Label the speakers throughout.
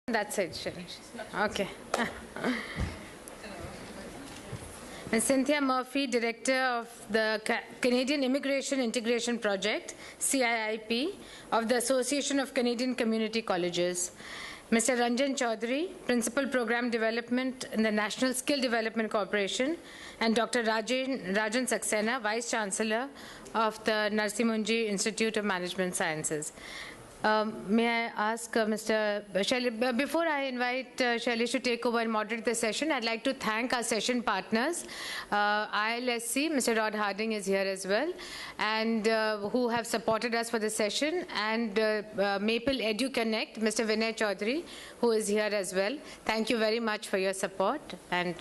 Speaker 1: That's it, Shailesh. Okay. Ms. Cynthia Murphy, Director of the Canadian Immigration Integration Project, CIIP, of the Association of Canadian Community Colleges. Mr. Ranjan Chaudhary, Principal Program Development in the National Skill Development Corporation, and Dr. Rajan Saxena, Vice Chancellor of the Narsimunji Institute of Management Sciences. May I ask Mr. Shailesh, before I invite Shailesh to take over and moderate the session, I'd like to thank our session partners. ILSC, Mr. Rod Harding is here as well, and who have supported us for the session, and Maple Edu Connect, Mr. Vinay Chaudhary, who is here as well. Thank you very much for your support, and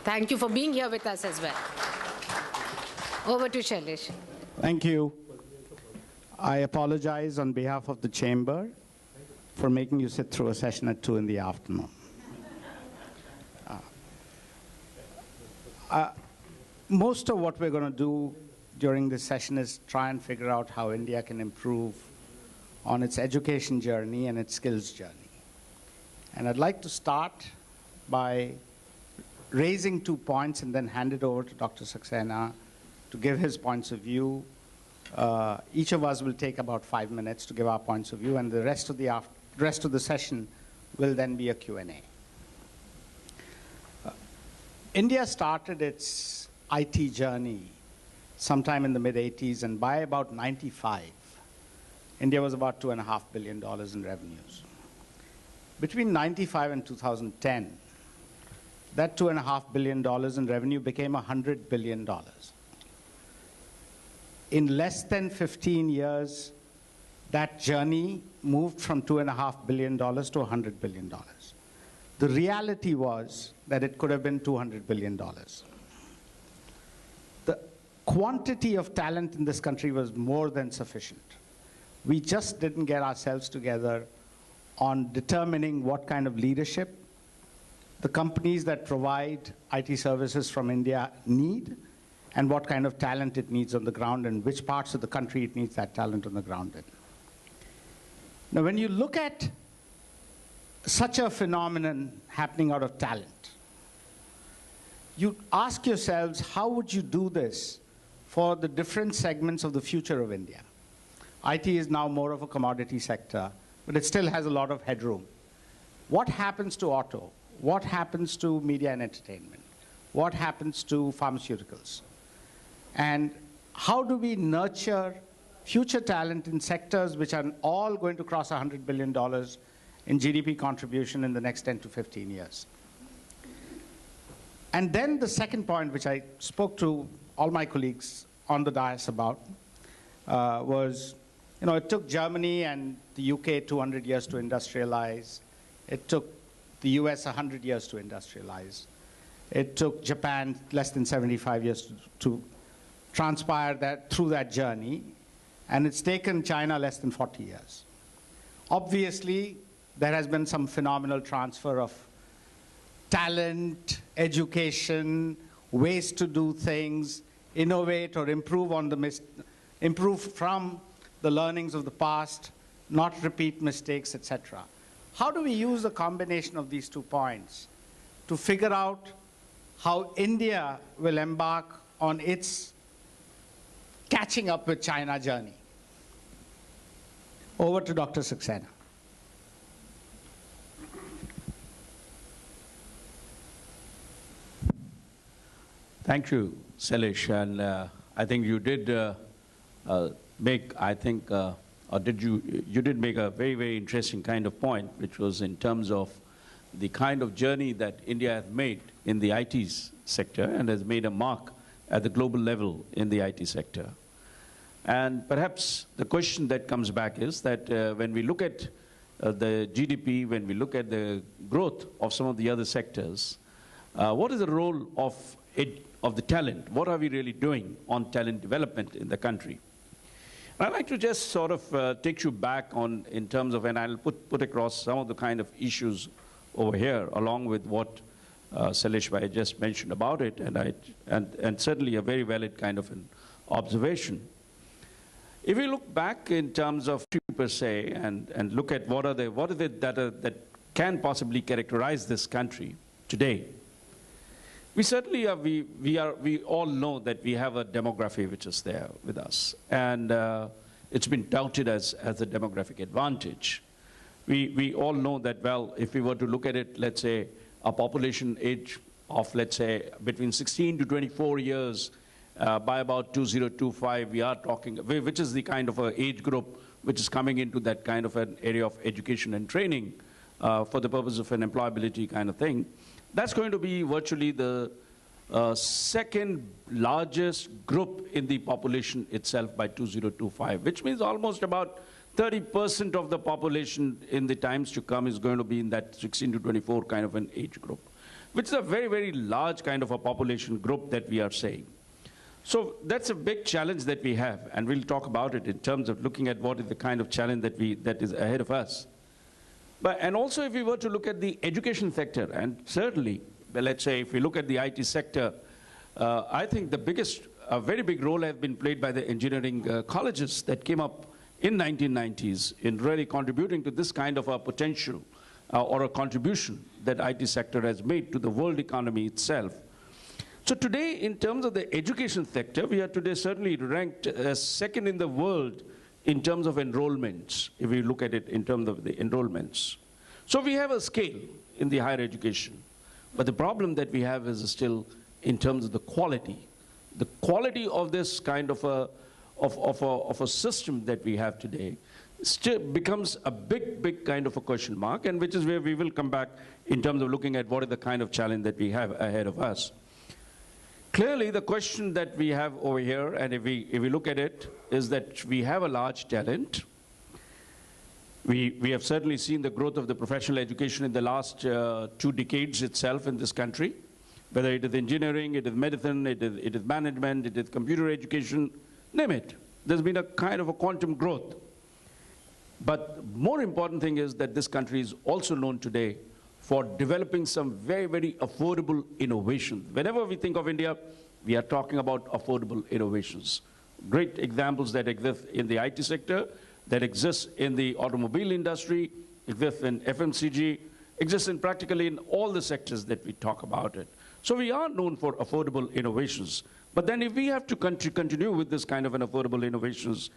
Speaker 1: thank you for being here with us as well. Over to Shailesh.
Speaker 2: Thank you. I apologize on behalf of the chamber for making you sit through a session at 2 in the afternoon. Most of what we're going to do during this session is try and figure out how India can improve on its education journey and its skills journey. And I'd like to start by raising 2 points and then hand it over to Dr. Saxena to give his points of view. Each of us will take about 5 minutes to give our points of view, and the rest of the session will then be a Q&A. India started its IT journey sometime in the mid-80s, and by about 95, India was about $2.5 billion in revenues. Between 95 and 2010, that $2.5 billion in revenue became $100 billion. In less than 15 years, that journey moved from $2.5 billion to $100 billion. The reality was that it could have been $200 billion. The quantity of talent in this country was more than sufficient. We just didn't get ourselves together on determining what kind of leadership the companies that provide IT services from India need, and what kind of talent it needs on the ground, and which parts of the country it needs that talent on the ground in. Now, when you look at such a phenomenon happening out of talent, you ask yourselves, how would you do this for the different segments of the future of India? IT is now more of a commodity sector, but it still has a lot of headroom. What happens to auto? What happens to media and entertainment? What happens to pharmaceuticals? And how do we nurture future talent in sectors which are all going to cross $100 billion in GDP contribution in the next 10 to 15 years? And then the second point, which I spoke to all my colleagues on the dais about, was, it took Germany and the UK 200 years to industrialize. It took the US 100 years to industrialize. It took Japan less than 75 years to transpire that through that journey, and it's taken China less than 40 years. Obviously, there has been some phenomenal transfer of talent, education, ways to do things, innovate or improve on improve from the learnings of the past, not repeat mistakes, etc. How do we use the combination of these 2 points to figure out how India will embark on its catching up with China journey? Over to Dr. Saxena.
Speaker 3: Thank you, Shailesh. And I think you did make, you did make a very, very interesting kind of point, which was in terms of the kind of journey that India has made in the IT sector and has made a mark at the global level in the IT sector. And perhaps the question that comes back is that when we look at the GDP, when we look at the growth of some of the other sectors, what is the role of the talent? What are we really doing on talent development in the country? I'd like to just sort of take you back on in terms of, and I'll put across some of the kind of issues over here, along with what Shailesh Bhai just mentioned about it, and certainly a very valid kind of an observation. If we look back in terms of per se and look at what is it that can possibly characterize this country today, we certainly are, we all know that we have a demography which is there with us. And it's been touted as a demographic advantage. We all know that, well, if we were to look at it, let's say, a population age of, let's say, between 16 to 24 years, by about 2025, we are talking, which is the kind of age group which is coming into that kind of an area of education and training for the purpose of an employability kind of thing. That's going to be virtually the second largest group in the population itself by 2025, which means almost about 30% of the population in the times to come is going to be in that 16 to 24 kind of an age group, which is a very, very large kind of a population group that we are saying. So that's a big challenge that we have, and we'll talk about it in terms of looking at what is the kind of challenge that is ahead of us. And also, if we were to look at the education sector, and certainly, well, let's say if we look at the IT sector, I think a very big role has been played by the engineering colleges that came up in 1990s in really contributing to this kind of a potential or a contribution that IT sector has made to the world economy itself. So today, in terms of the education sector, we are today certainly ranked as second in the world in terms of enrollments, if we look at it in terms of the enrollments. So we have a scale in the higher education, but the problem that we have is still in terms of the quality. The quality of this kind of a system that we have today still becomes a big kind of a question mark, and which is where we will come back in terms of looking at what is the kind of challenge that we have ahead of us. Clearly, the question that we have over here, and if we look at it, is that we have a large talent. We have certainly seen the growth of the professional education in the last 2 decades itself in this country, whether it is engineering, it is medicine, it is management, it is computer education, name it. There's been a kind of a quantum growth. But more important thing is that this country is also known today for developing some very, very affordable innovations. Whenever we think of India, we are talking about affordable innovations. Great examples that exist in the IT sector, that exists in the automobile industry, exists in FMCG, exists in practically in all the sectors that we talk about it. So we are known for affordable innovations. But then if we have to continue with this kind of an affordable innovations,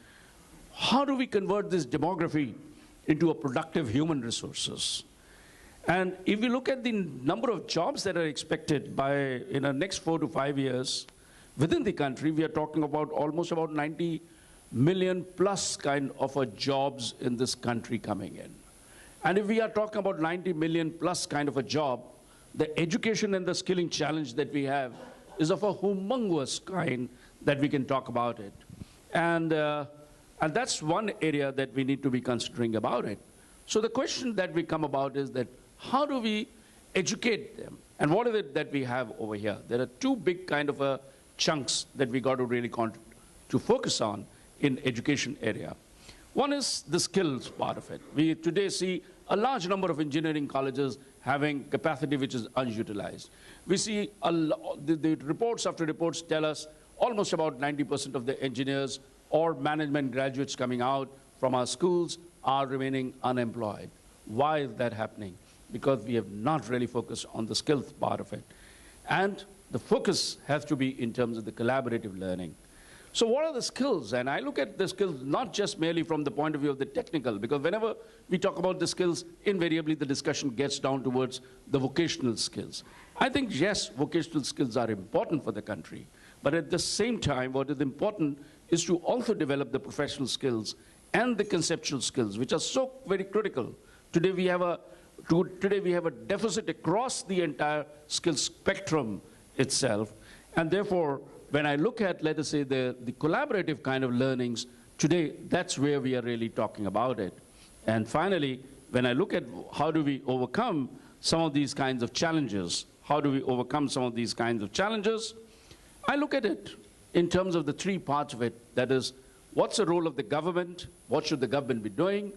Speaker 3: how do we convert this demography into a productive human resources? And if we look at the number of jobs that are expected in the next 4 to 5 years within the country, we are talking about almost about 90 million plus kind of jobs in this country coming in. And if we are talking about 90 million plus kind of a job, the education and the skilling challenge that we have is of a humongous kind that we can talk about it. And that's one area that we need to be considering about it. So the question that we come about is that how do we educate them? And what is it that we have over here? There are 2 big kind of chunks that we got to really to focus on in education area. One is the skills part of it. We today see a large number of engineering colleges having capacity which is unutilized. We see the reports after reports tell us almost about 90% of the engineers or management graduates coming out from our schools are remaining unemployed. Why is that happening? Because we have not really focused on the skills part of it. And the focus has to be in terms of the collaborative learning. So what are the skills? And I look at the skills not just merely from the point of view of the technical, because whenever we talk about the skills, invariably the discussion gets down towards the vocational skills. I think, yes, vocational skills are important for the country, but at the same time, what is important is to also develop the professional skills and the conceptual skills, which are so very critical. Today we have a deficit across the entire skill spectrum itself, and therefore, when I look at, let us say, the collaborative kind of learnings, today, that's where we are really talking about it. And finally, when I look at how do we overcome some of these kinds of challenges, I look at it in terms of the 3 parts of it. That is, what's the role of the government? What should the government be doing?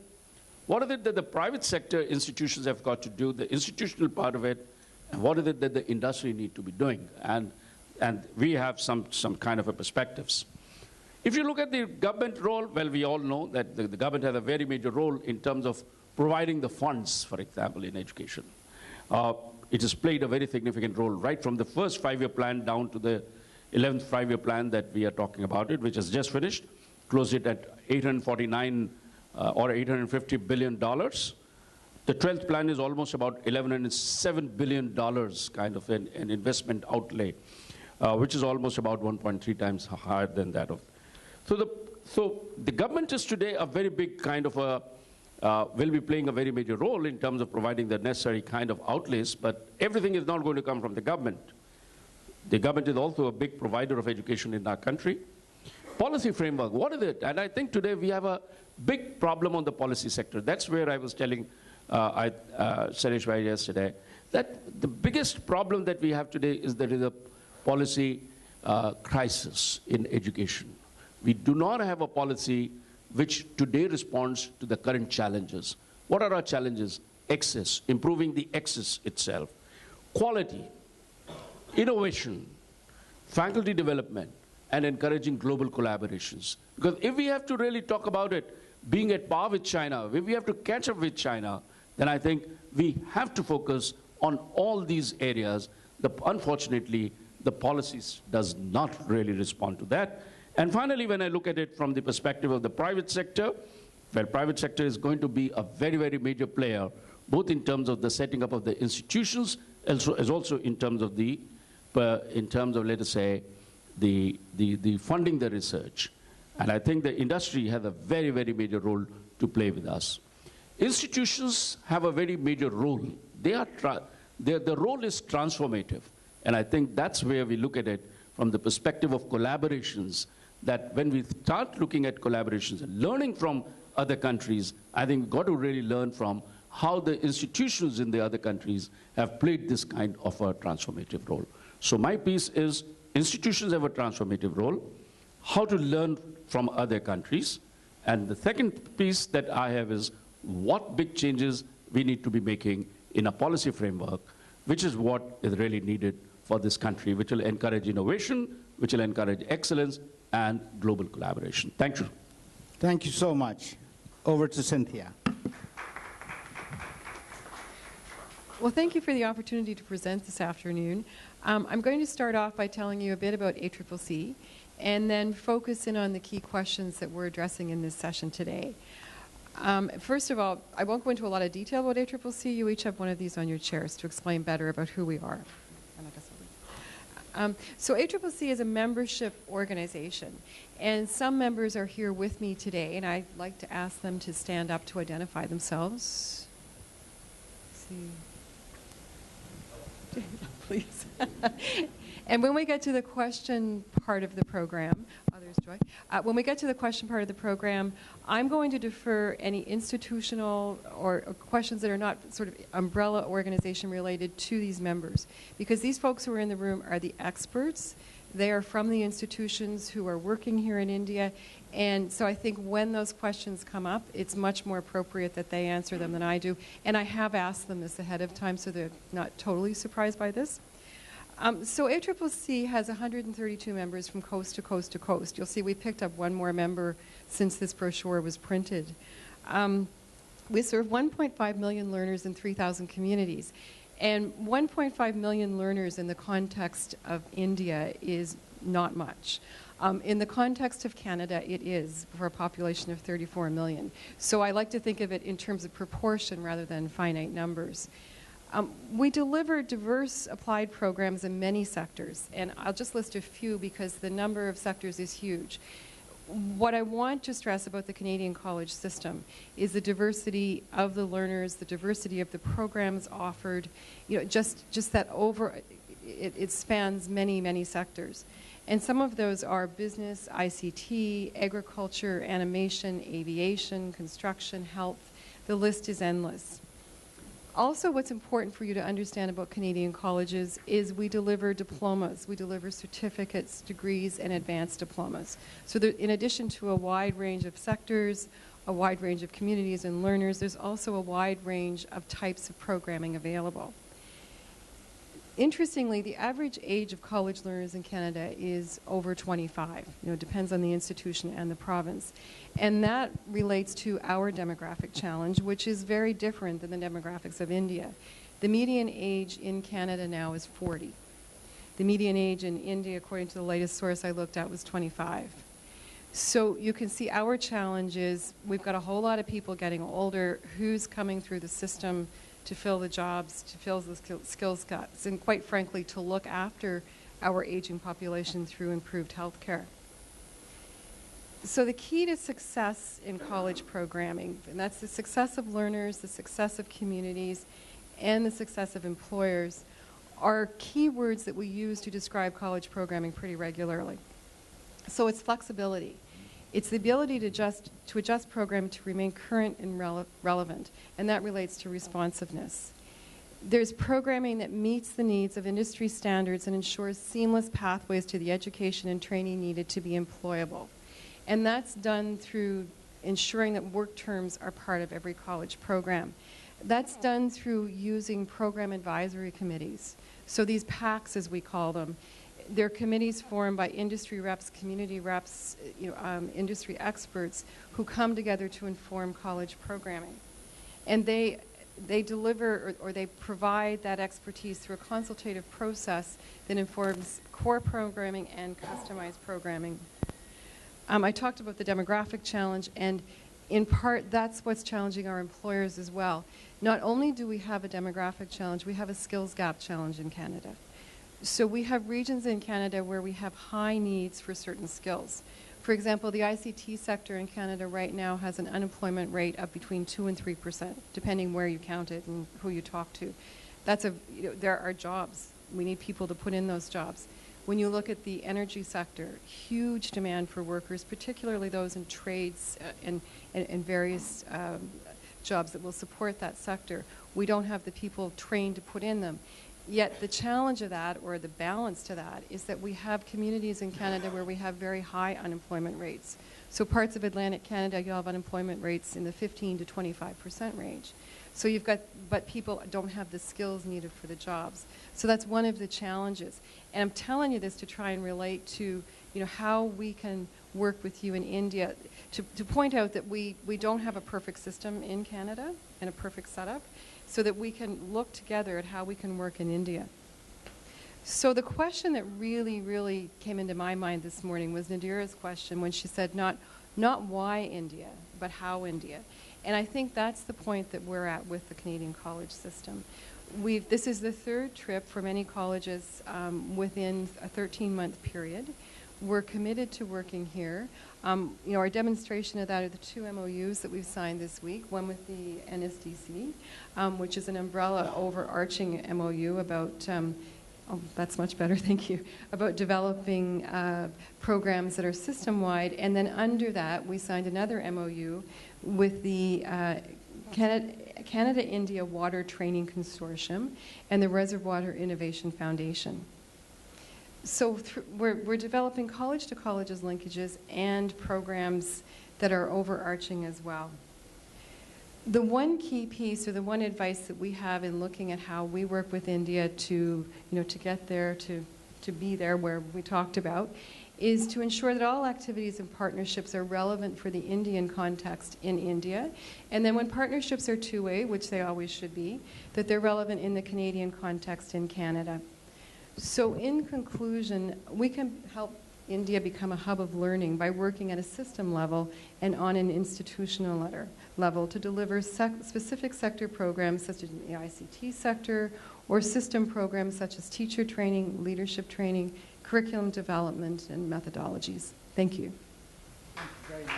Speaker 3: What is it that the private sector institutions have got to do, the institutional part of it, and what is it that the industry need to be doing? And we have some kind of perspectives. If you look at the government role, well, we all know that the government has a very major role in terms of providing the funds, for example, in education. It has played a very significant role, right from the first 5-year plan down to the 11th 5-year plan that we are talking about it, which has just finished, closed it at 849 or $850 billion. The 12th plan is almost about $1,107 billion kind of an investment outlay, which is almost about 1.3 times higher than that of. So the government is today a very big kind of a, will be playing a very major role in terms of providing the necessary kind of outlays, but everything is not going to come from the government. The government is also a big provider of education in our country. Policy framework, what is it? And I think today we have a big problem on the policy sector. That's where I was telling Suresh Bhai yesterday, that the biggest problem that we have today is there is a policy crisis in education. We do not have a policy which today responds to the current challenges. What are our challenges? Access, improving the access itself, quality, innovation, faculty development, and encouraging global collaborations. Because if we have to really talk about it, being at par with China, if we have to catch up with China, then I think we have to focus on all these areas. Unfortunately, the policies does not really respond to that. And finally, when I look at it from the perspective of the private sector, well, private sector is going to be a very, very major player, both in terms of the setting up of the institutions, as also in terms of the, let us say, the funding the research. And I think the industry has a very, very major role to play with us. Institutions have a very major role. The role is transformative. And I think that's where we look at it from the perspective of collaborations, that when we start looking at collaborations and learning from other countries, I think we've got to really learn from how the institutions in the other countries have played this kind of a transformative role. So my piece is institutions have a transformative role, how to learn from other countries, and the second piece that I have is what big changes we need to be making in a policy framework, which is what is really needed for this country, which will encourage innovation, which will encourage excellence and global collaboration. Thank you.
Speaker 2: Thank you so much. Over to Cynthia.
Speaker 4: Well, thank you for the opportunity to present this afternoon. I'm going to start off by telling you a bit about ACCC and then focus in on the key questions that we're addressing in this session today. First of all, I won't go into a lot of detail about ACCC. You each have one of these on your chairs to explain better about who we are. So ACCC is a membership organization, and some members are here with me today, and I'd like to ask them to stand up to identify themselves. Please. And when we get to the question part of the program, Joy, when we get to the question part of the program, I'm going to defer any institutional or questions that are not sort of umbrella organization related to these members, because these folks who are in the room are the experts. They are from the institutions who are working here in India, and so I think when those questions come up, it's much more appropriate that they answer them than I do. And I have asked them this ahead of time, so they're not totally surprised by this. So ACCC has 132 members from coast to coast to coast. You'll see we picked up one more member since this brochure was printed. We serve 1.5 million learners in 3,000 communities. And 1.5 million learners in the context of India is not much. In the context of Canada, it is, for a population of 34 million. So I like to think of it in terms of proportion rather than finite numbers. We deliver diverse applied programs in many sectors, and I'll just list a few because the number of sectors is huge. What I want to stress about the Canadian college system is the diversity of the learners, the diversity of the programs offered, just that it spans many, many sectors. And some of those are business, ICT, agriculture, animation, aviation, construction, health. The list is endless. Also, what's important for you to understand about Canadian colleges is we deliver diplomas, we deliver certificates, degrees, and advanced diplomas. So in addition to a wide range of sectors, a wide range of communities and learners, there's also a wide range of types of programming available. Interestingly, the average age of college learners in Canada is over 25. It depends on the institution and the province. And that relates to our demographic challenge, which is very different than the demographics of India. The median age in Canada now is 40. The median age in India, according to the latest source I looked at, was 25. So you can see our challenge is we've got a whole lot of people getting older. Who's coming through the system to fill the jobs, to fill the skills gaps, and quite frankly, to look after our aging population through improved health care. So the key to success in college programming, and that's the success of learners, the success of communities, and the success of employers, are keywords that we use to describe college programming pretty regularly. So it's flexibility. It's the ability to adjust programming to remain current and relevant, and that relates to responsiveness. There's programming that meets the needs of industry standards and ensures seamless pathways to the education and training needed to be employable. And that's done through ensuring that work terms are part of every college program. That's done through using program advisory committees. So these PACs, as we call them, they're committees formed by industry reps, community reps, industry experts who come together to inform college programming. And they deliver or they provide that expertise through a consultative process that informs core programming and customized programming. I talked about the demographic challenge, and in part that's what's challenging our employers as well. Not only do we have a demographic challenge, we have a skills gap challenge in Canada. So we have regions in Canada where we have high needs for certain skills. For example, the ICT sector in Canada right now has an unemployment rate of between 2% and 3%, depending where you count it and who you talk to. There are jobs. We need people to put in those jobs. When you look at the energy sector, huge demand for workers, particularly those in trades and various jobs that will support that sector. We don't have the people trained to put in them. Yet the challenge of that, or the balance to that, is that we have communities in Canada where we have very high unemployment rates. So parts of Atlantic Canada, you have unemployment rates in the 15 to 25% range. So but people don't have the skills needed for the jobs. So that's one of the challenges. And I'm telling you this to try and relate to, how we can work with you in India to point out that we don't have a perfect system in Canada and a perfect setup, so that we can look together at how we can work in India. So the question that really, really came into my mind this morning was Nadira's question when she said not why India, but how India. And I think that's the point that we're at with the Canadian college system. This is the third trip for many colleges within a 13-month period. We're committed to working here. Our demonstration of that are the two MOUs that we've signed this week, one with the NSDC, which is an umbrella overarching MOU about, that's much better, thank you, about developing programs that are system-wide. And then under that, we signed another MOU with the Canada-India Water Training Consortium and the Reservoir Innovation Foundation. So we're developing college-to-colleges linkages and programs that are overarching as well. The one key piece, or the one advice that we have in looking at how we work with India to get there, to be there where we talked about, is to ensure that all activities and partnerships are relevant for the Indian context in India. And then when partnerships are two-way, which they always should be, that they're relevant in the Canadian context in Canada. So in conclusion, we can help India become a hub of learning by working at a system level and on an institutional level to deliver specific sector programs such as the ICT sector, or system programs such as teacher training, leadership training, curriculum development, and methodologies. Thank you.
Speaker 2: Thank you very much.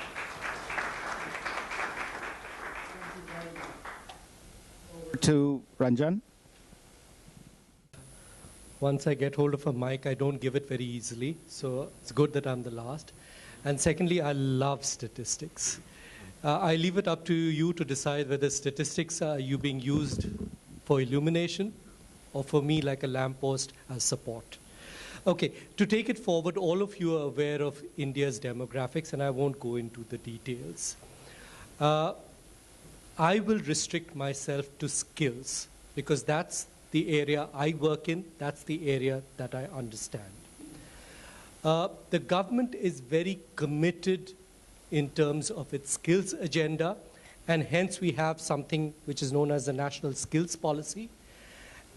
Speaker 2: Over to Ranjan.
Speaker 5: Once I get hold of a mic, I don't give it very easily, so it's good that I'm the last. And secondly, I love statistics. I leave it up to you to decide whether statistics are being used for illumination or for me like a lamppost as support. Okay, to take it forward, all of you are aware of India's demographics, and I won't go into the details. I will restrict myself to skills, because that's the area I work in. That's the area that I understand. The government is very committed in terms of its skills agenda, and hence we have something which is known as the National Skills Policy.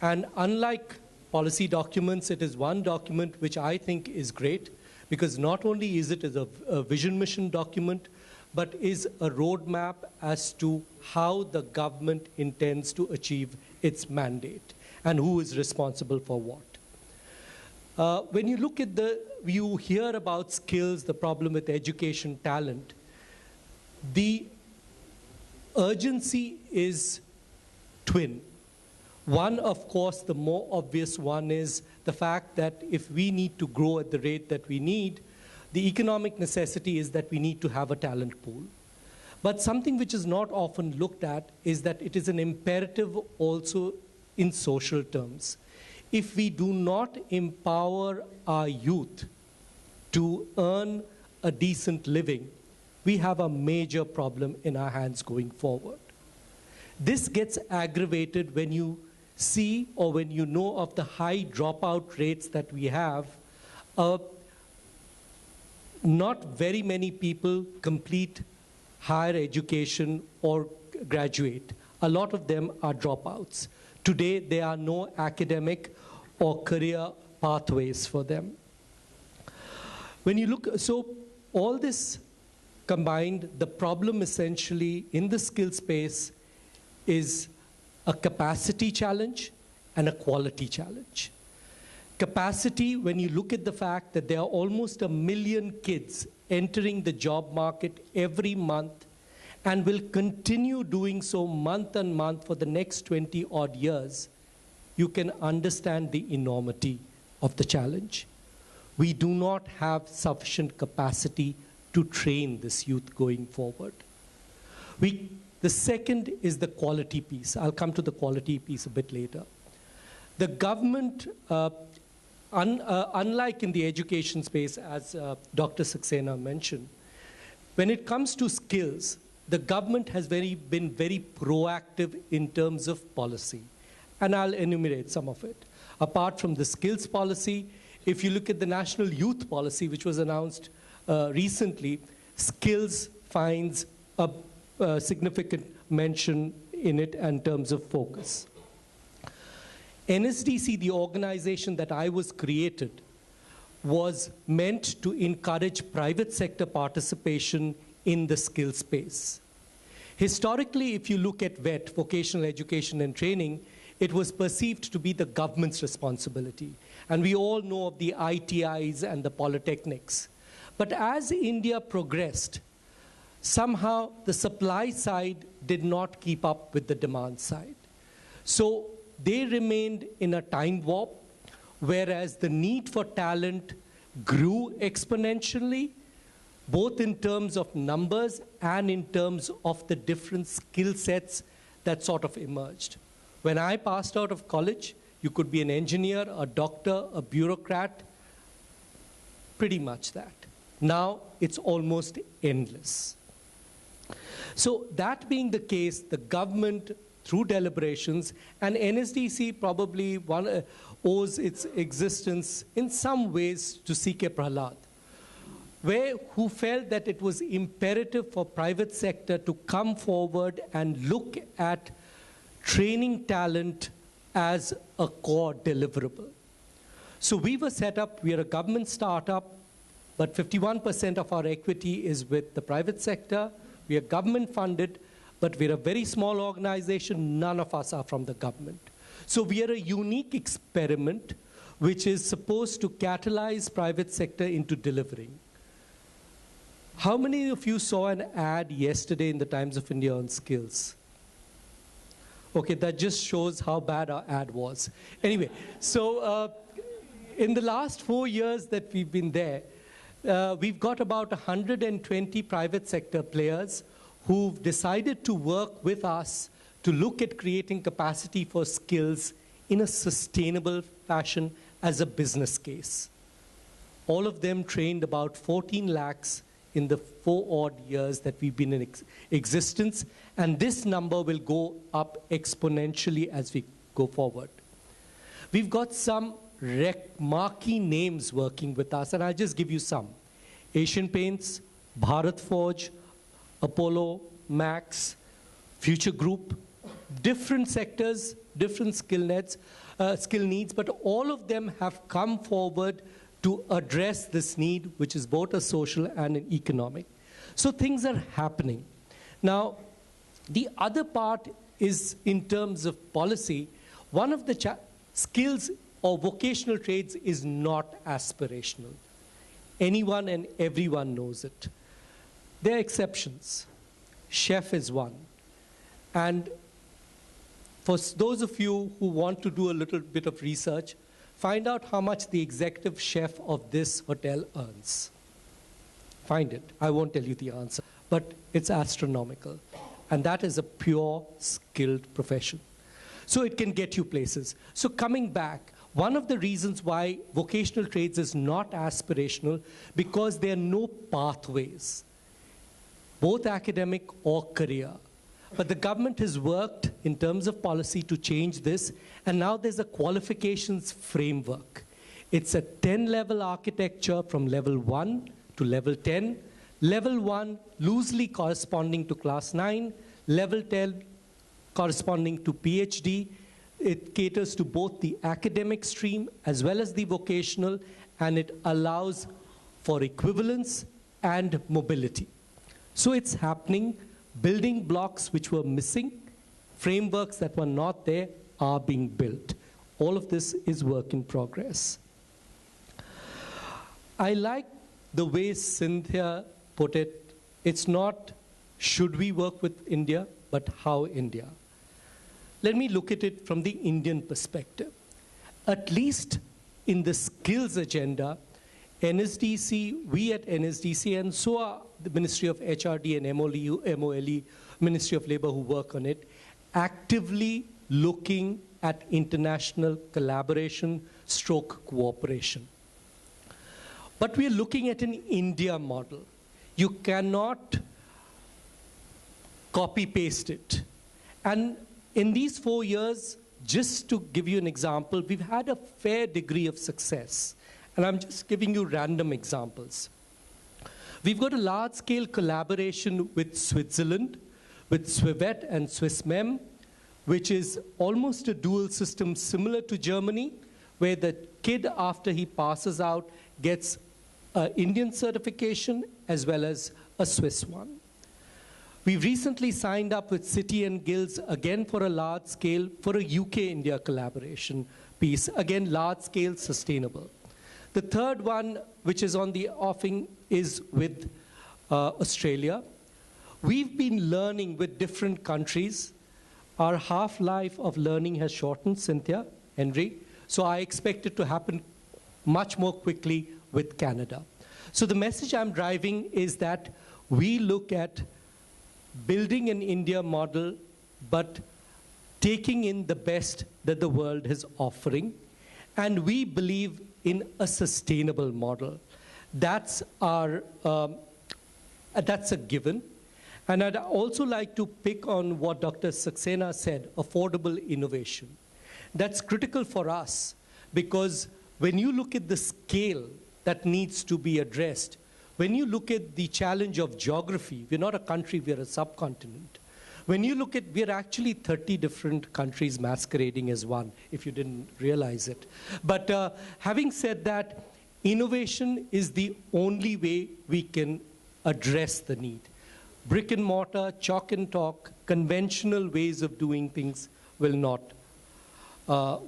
Speaker 5: And unlike policy documents, it is one document which I think is great, because not only is it a vision mission document, but is a roadmap as to how the government intends to achieve its mandate and who is responsible for what. When you look at you hear about skills, the problem with education, talent, the urgency is twin. One, of course, the more obvious one is the fact that if we need to grow at the rate that we need, the economic necessity is that we need to have a talent pool. But something which is not often looked at is that it is an imperative also in social terms. If we do not empower our youth to earn a decent living, we have a major problem in our hands going forward. This gets aggravated when you see or when you know of the high dropout rates that we have. Not very many people complete higher education or graduate. A lot of them are dropouts. Today, there are no academic or career pathways for them. When you look, so all this combined, the problem essentially in the skill space is a capacity challenge and a quality challenge. Capacity, when you look at the fact that there are almost 1 million kids entering the job market every month and will continue doing so month on month for the next 20 odd years, you can understand the enormity of the challenge. We do not have sufficient capacity to train this youth going forward. The second is the quality piece. I'll come to the quality piece a bit later. The government, unlike in the education space, as Dr. Saxena mentioned, when it comes to skills, the government has been very proactive in terms of policy. And I'll enumerate some of it. Apart from the skills policy, if you look at the National Youth Policy, which was announced recently, skills finds a significant mention in it in terms of focus. NSDC, the organization that I was created, was meant to encourage private sector participation in the skill space. Historically, if you look at VET, vocational education and training, it was perceived to be the government's responsibility. And we all know of the ITIs and the polytechnics. But as India progressed, somehow the supply side did not keep up with the demand side. So they remained in a time warp, whereas the need for talent grew exponentially, both in terms of numbers and in terms of the different skill sets that sort of emerged. When I passed out of college, you could be an engineer, a doctor, a bureaucrat, pretty much that. Now it's almost endless. So that being the case, the government, through deliberations, and NSDC probably owes its existence in some ways to C.K. Prahalad, who felt that it was imperative for private sector to come forward and look at training talent as a core deliverable. So we were set up, we are a government startup, but 51% of our equity is with the private sector. We are government funded, but we're a very small organization. None of us are from the government. So we are a unique experiment which is supposed to catalyze private sector into delivering. How many of you saw an ad yesterday in the Times of India on skills? Okay, that just shows how bad our ad was. Anyway, so in the last 4 years that we've been there, we've got about 120 private sector players who've decided to work with us to look at creating capacity for skills in a sustainable fashion as a business case. All of them trained about 14 lakhs in the 4 odd years that we've been in existence, and this number will go up exponentially as we go forward. We've got some marquee names working with us, and I'll just give you some. Asian Paints, Bharat Forge, Apollo, Max, Future Group, different sectors, different skill needs, but all of them have come forward to address this need, which is both a social and an economic. So things are happening. Now, the other part is in terms of policy. One of the skills or vocational trades is not aspirational. Anyone and everyone knows it. There are exceptions. Chef is one. And for those of you who want to do a little bit of research, find out how much the executive chef of this hotel earns. Find it. I won't tell you the answer, but it's astronomical. And that is a pure skilled profession. So it can get you places. So coming back, one of the reasons why vocational trades is not aspirational, because there are no pathways, both academic or career. But the government has worked in terms of policy to change this, and now there's a qualifications framework. It's a 10-level architecture from level 1 to level 10. Level 1 loosely corresponding to class 9, level 10 corresponding to PhD. It caters to both the academic stream as well as the vocational, and it allows for equivalence and mobility. So it's happening. Building blocks which were missing, frameworks that were not there, are being built. All of this is work in progress. I like the way Cynthia put it. It's not should we work with India, but how India. Let me look at it from the Indian perspective. At least in the skills agenda, NSDC, we at NSDC, and so are the Ministry of HRD and MOLE, Ministry of Labor who work on it, actively looking at international collaboration / cooperation. But we're looking at an India model. You cannot copy-paste it. And in these 4 years, just to give you an example, we've had a fair degree of success. And I'm just giving you random examples. We've got a large-scale collaboration with Switzerland, with Swivet and Swissmem, which is almost a dual system similar to Germany, where the kid, after he passes out, gets an Indian certification as well as a Swiss one. We've recently signed up with City and Guilds, again for a large scale, for a UK-India collaboration piece, again large-scale, sustainable. The third one, which is on the offing, is with Australia. We've been learning with different countries. Our half-life of learning has shortened, Cynthia, Henry, so I expect it to happen much more quickly with Canada. So the message I'm driving is that we look at building an India model, but taking in the best that the world is offering, and we believe in a sustainable model. That's a given. And I'd also like to pick on what Dr. Saxena said, affordable innovation. That's critical for us because when you look at the scale that needs to be addressed, when you look at the challenge of geography, we're not a country, we're a subcontinent. When you look at, we're actually 30 different countries masquerading as one, if you didn't realize it. But having said that, innovation is the only way we can address the need. Brick and mortar, chalk and talk, conventional ways of doing things will not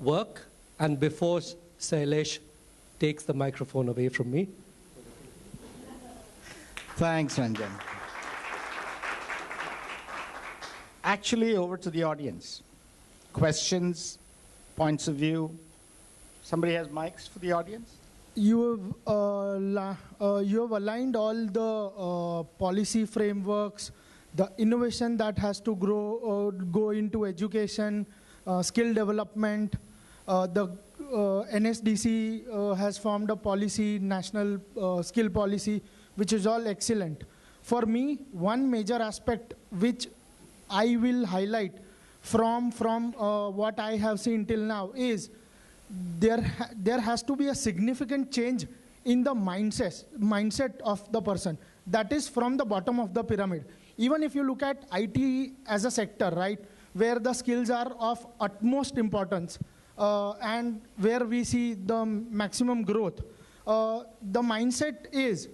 Speaker 5: work. And before Sailesh takes the microphone away from me.
Speaker 2: Thanks, Ranjan. Actually, over to the audience. Questions, points of view. Somebody has mics for the audience?
Speaker 6: You have aligned all the policy frameworks, the innovation that has to go into education, skill development. The NSDC has formed a policy, national skill policy, which is all excellent. For me, one major aspect which I will highlight from what I have seen till now is there has to be a significant change in the mindset of the person. That is from the bottom of the pyramid. Even if you look at IT as a sector, right, where the skills are of utmost importance and where we see the maximum growth, the mindset is,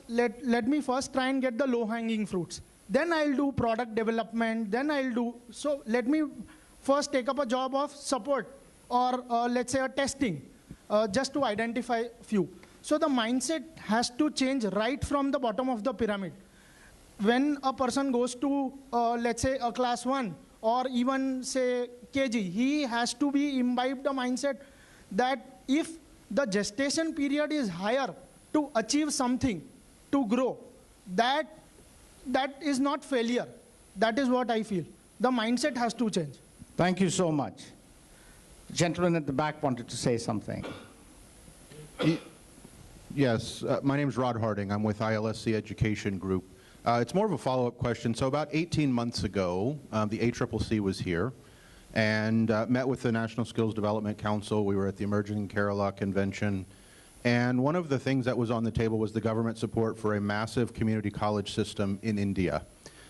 Speaker 6: let me first try and get the low-hanging fruits. Then I'll do product development, then I'll do, so let me first take up a job of support or let's say a testing, just to identify few. So the mindset has to change right from the bottom of the pyramid. When a person goes to, let's say, a class 1 or even say KG, he has to be imbibed the mindset that if the gestation period is higher to achieve something, to grow, that is not failure. That is what I feel. The mindset has to change.
Speaker 2: Thank you so much. The gentleman at the back wanted to say something.
Speaker 7: Yes, my name is Rod Harding. I'm with ILSC Education Group. It's more of a follow-up question. So about 18 months ago, the ACCC was here and met with the National Skills Development Council. We were at the Emerging Kerala Convention. And one of the things that was on the table was the government support for a massive community college system in India.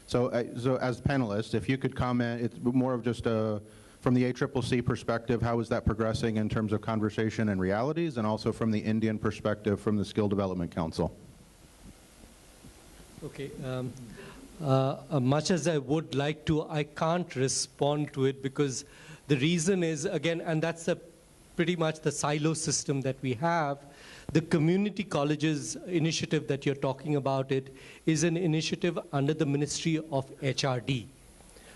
Speaker 7: So, as panelists, if you could comment, it's more of just from the ACCC perspective, how is that progressing in terms of conversation and realities, and also from the Indian perspective from the Skill Development Council?
Speaker 5: Okay. Much as I would like to, I can't respond to it because the reason is, again, and that's pretty much the silo system that we have. The community colleges initiative that you're talking about is an initiative under the Ministry of HRD.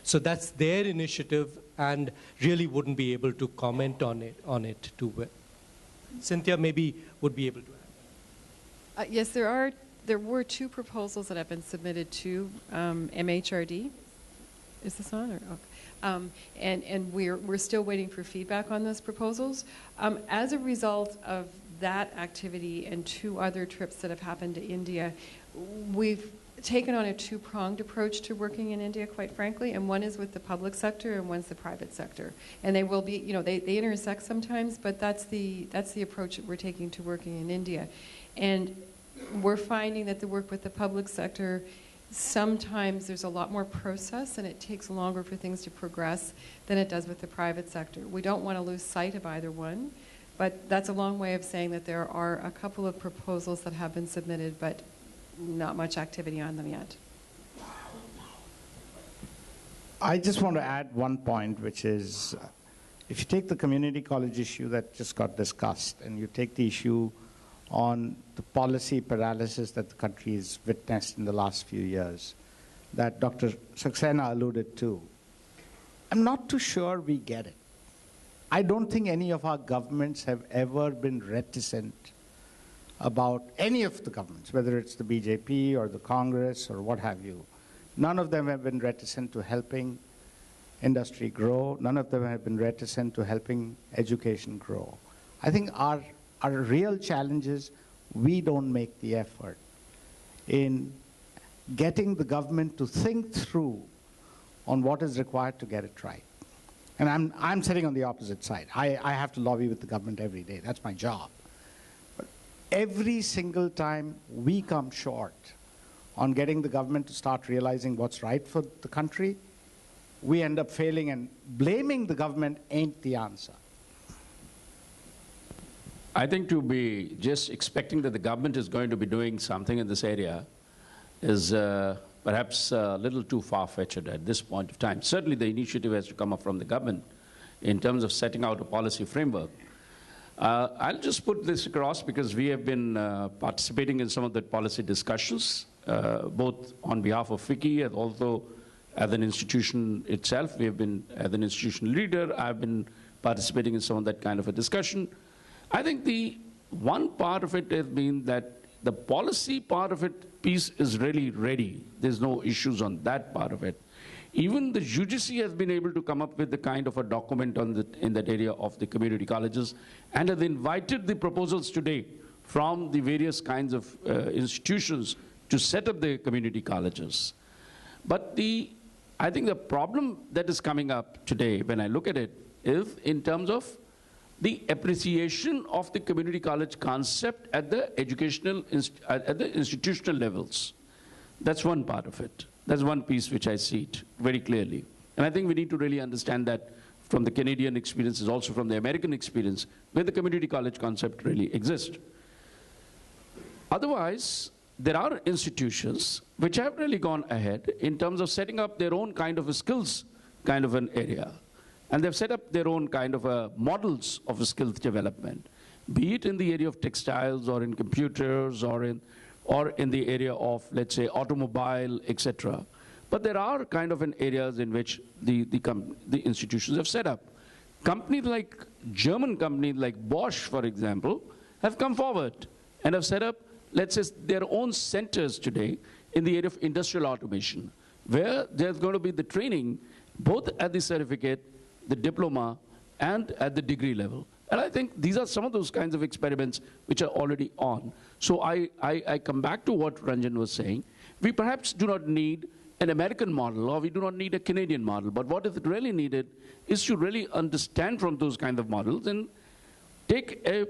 Speaker 5: So that's their initiative and really wouldn't be able to comment on it too well. Cynthia maybe would be able to add.
Speaker 4: Yes, there were 2 proposals that have been submitted to MHRD. Is this on? Or, okay. And we're still waiting for feedback on those proposals. As a result of that activity and 2 other trips that have happened to India, we've taken on a 2-pronged approach to working in India, quite frankly, and one is with the public sector and one's the private sector. And they will be, you know, they intersect sometimes, but that's the approach that we're taking to working in India. And we're finding that the work with the public sector, sometimes there's a lot more process and it takes longer for things to progress than it does with the private sector. We don't want to lose sight of either one, but that's a long way of saying that there are a couple of proposals that have been submitted, but not much activity on them yet.
Speaker 2: I just want to add one point, which is, if you take the community college issue that just got discussed, and you take the issue on the policy paralysis that the country has witnessed in the last few years, that Dr. Saxena alluded to, I'm not too sure we get it. I don't think any of our governments have ever been reticent about any of the governments, whether it's the BJP or the Congress or what have you. None of them have been reticent to helping industry grow. None of them have been reticent to helping education grow. I think our real challenge is we don't make the effort in getting the government to think through on what is required to get it right. And I'm sitting on the opposite side. I have to lobby with the government every day. That's my job. But every single time we come short on getting the government to start realizing what's right for the country, we end up failing, and blaming the government ain't the answer.
Speaker 3: I think to be just expecting that the government is going to be doing something in this area is perhaps a little too far-fetched at this point of time. Certainly the initiative has to come up from the government in terms of setting out a policy framework. I'll just put this across because we have been participating in some of the policy discussions, both on behalf of FICCI and also as an institution itself. We have been, as an institution leader, I've been participating in some of that kind of a discussion. I think the one part of it has been that the policy part of it piece is really ready. There's no issues on that part of it. Even the UGC has been able to come up with the kind of a document on in that area of the community colleges, and has invited the proposals today from the various kinds of institutions to set up the community colleges. But the I think the problem that is coming up today, when I look at it, is in terms of the appreciation of the community college concept at the at the institutional levels. That's one part of it. That's one piece which I see it very clearly. And I think we need to really understand that from the Canadian experiences, also from the American experience, where the community college concept really exists. Otherwise, there are institutions which have really gone ahead in terms of setting up their own kind of a skills kind of an area. And they've set up their own kind of models of a skills development, be it in the area of textiles or in computers or in the area of, let's say, automobile, etc. But there are kind of areas in which the institutions have set up. Companies like, German companies like Bosch, for example, have come forward and have set up, let's say, their own centers today in the area of industrial automation, where there's going to be the training both at the certificate, the diploma, and at the degree level. And I think these are some of those kinds of experiments which are already on. So I come back to what Ranjan was saying. We perhaps do not need an American model, or we do not need a Canadian model, but what is really needed is to really understand from those kinds of models and take a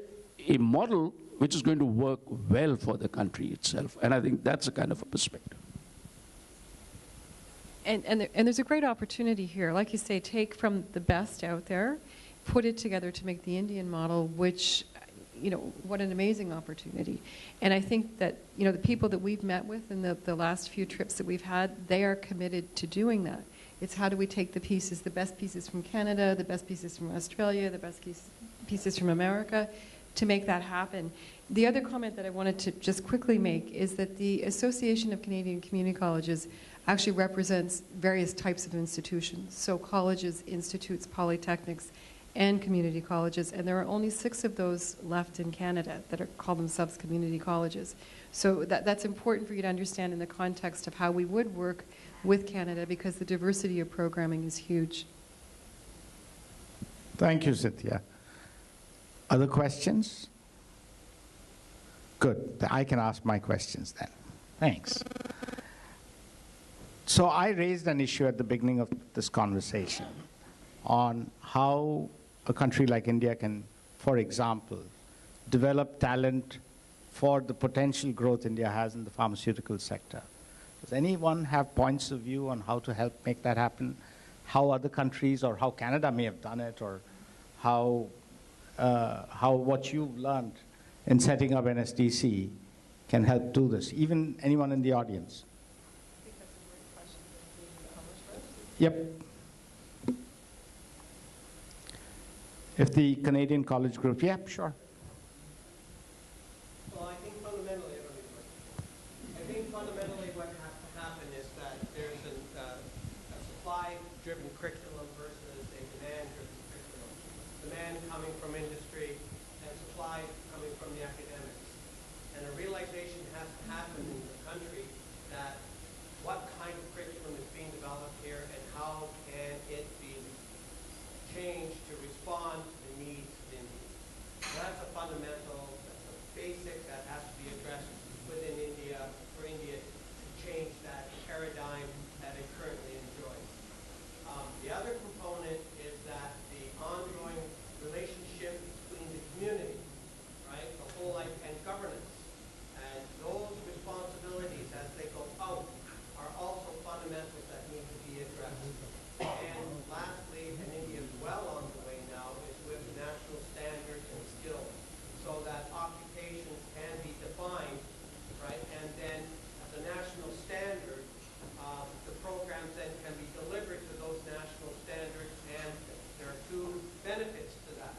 Speaker 3: model which is going to work well for the country itself. And I think that's a kind of a perspective.
Speaker 4: And there's a great opportunity here. Like you say, take from the best out there, put it together to make the Indian model, which, you know, what an amazing opportunity. And I think that, you know, the people that we've met with in the last few trips that we've had, they are committed to doing that. It's how do we take the pieces, the best pieces from Canada, the best pieces from Australia, the best pieces from America, to make that happen. The other comment that I wanted to just quickly make is that the Association of Canadian Community Colleges actually represents various types of institutions. So colleges, institutes, polytechnics, and community colleges, and there are only 6 of those left in Canada that call themselves community colleges. So that's important for you to understand in the context of how we would work with Canada, because the diversity of programming is huge.
Speaker 2: Thank you, Cynthia. Other questions? Good. I can ask my questions then. Thanks. So I raised an issue at the beginning of this conversation on how a country like India can, for example, develop talent for the potential growth India has in the pharmaceutical sector. Does anyone have points of view on how to help make that happen? How other countries, or how Canada may have done it, or how what you've learned in setting up NSDC can help do this? Even anyone in the audience? Yep. If the Canadian College Group, yeah, sure.
Speaker 8: Well, I think fundamentally what has to happen is that there's a supply-driven curriculum versus a demand-driven curriculum. Demand coming from industry and supply coming from the academics. And a realization has to happen in the country that what kind of curriculum is being developed here and how can it be changed to respond to the needs of India. So that's a fundamental, that's a basic that has to be addressed within India for India to change that paradigm that it currently enjoys. The other component is that the ongoing relationship between the community, right, the whole life and governance, and those responsibilities as they go out are also fundamentals that need to be addressed. And lastly, and India is well on the way now, is with national standards and skills, so that occupations can be defined, right? And then as a national standard, the programs then can be delivered to those national standards, and there are 2 benefits to that.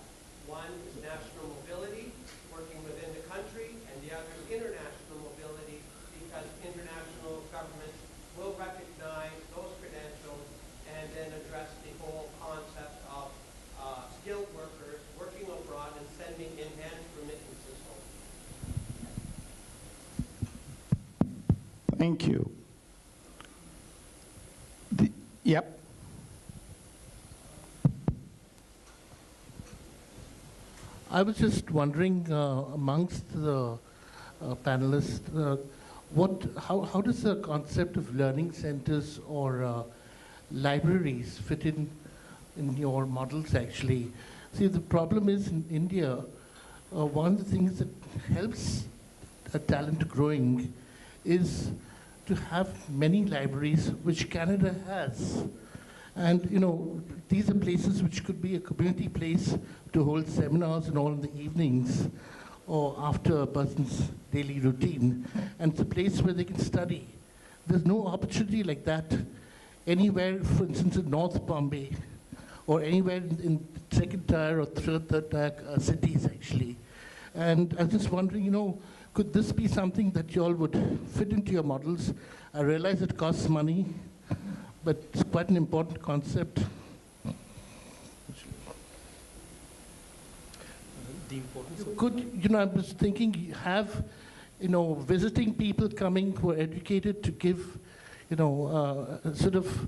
Speaker 8: One is national mobility, working within the country, and the other is international mobility, because international governments will recognize those credentials and then address the whole concept of skilled workers working abroad and sending enhanced remittances home.
Speaker 2: Thank you. Yep.
Speaker 9: I was just wondering, amongst the panelists, how does the concept of learning centers or libraries fit in your models, actually. See, the problem is in India, one of the things that helps a talent growing is to have many libraries, which Canada has. And, you know, these are places which could be a community place to hold seminars and all in the evenings or after a person's daily routine. And it's a place where they can study. There's no opportunity like that anywhere, for instance, in North Bombay or anywhere in second tier or third tier cities, actually. And I was just wondering, you know, could this be something that you all would fit into your models? I realize it costs money, but it's quite an important concept.
Speaker 5: The importance
Speaker 9: Could, you know, I was thinking you have, you know, visiting people coming who are educated to give, you know, sort of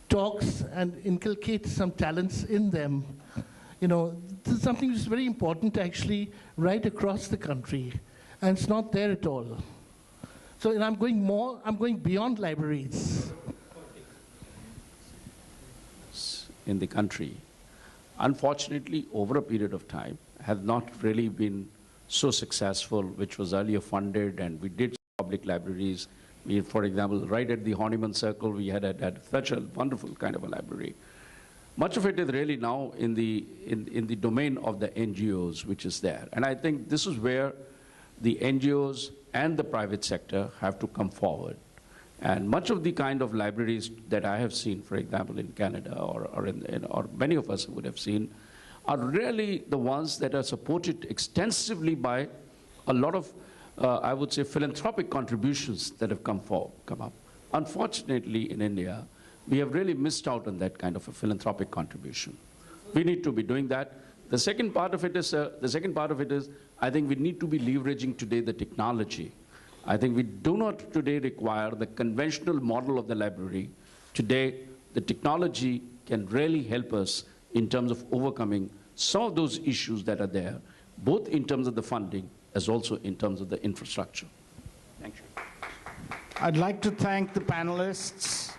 Speaker 9: talks and inculcate some talents in them. You know, this is something which is very important actually right across the country, and it's not there at all. So, and I'm going beyond libraries.
Speaker 3: In the country, unfortunately, over a period of time, have not really been so successful, which was earlier funded, and we did public libraries. We, for example, right at the Horniman Circle, we had such a wonderful kind of a library. Much of it is really now in the domain of the NGOs, which is there. And I think this is where the NGOs and the private sector have to come forward. And much of the kind of libraries that I have seen, for example, in Canada or many of us would have seen, are really the ones that are supported extensively by a lot of, I would say, philanthropic contributions that have come up. Unfortunately, in India, we have really missed out on that kind of a philanthropic contribution. We need to be doing that. The second part of it is, I think we need to be leveraging today the technology. I think we do not today require the conventional model of the library. Today, the technology can really help us in terms of overcoming some of those issues that are there, both in terms of the funding as also in terms of the infrastructure. Thank you.
Speaker 2: I'd like to thank the panelists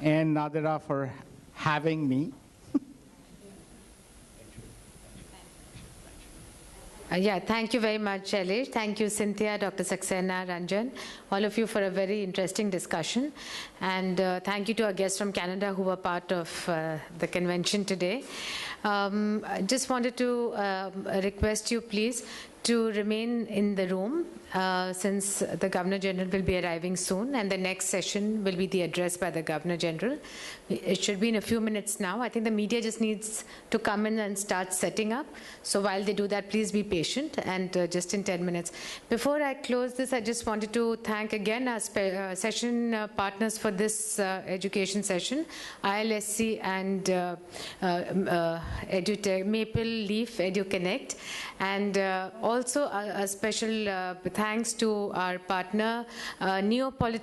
Speaker 2: and Nadira for having me.
Speaker 1: Yeah, thank you very much, Shailesh. Thank you, Cynthia, Dr. Saxena, Ranjan, all of you for a very interesting discussion. And thank you to our guests from Canada who were part of the convention today. I just wanted to request you, please, to remain in the room since the Governor General will be arriving soon, and the next session will be the address by the Governor General. It should be in a few minutes now. I think the media just needs to come in and start setting up. So while they do that, please be patient, and just in 10 minutes. Before I close this, I just wanted to thank again our session partners for this education session, ILSC and Maple Leaf Edu-Connect, and also a special thanks to our partner, Neopolitan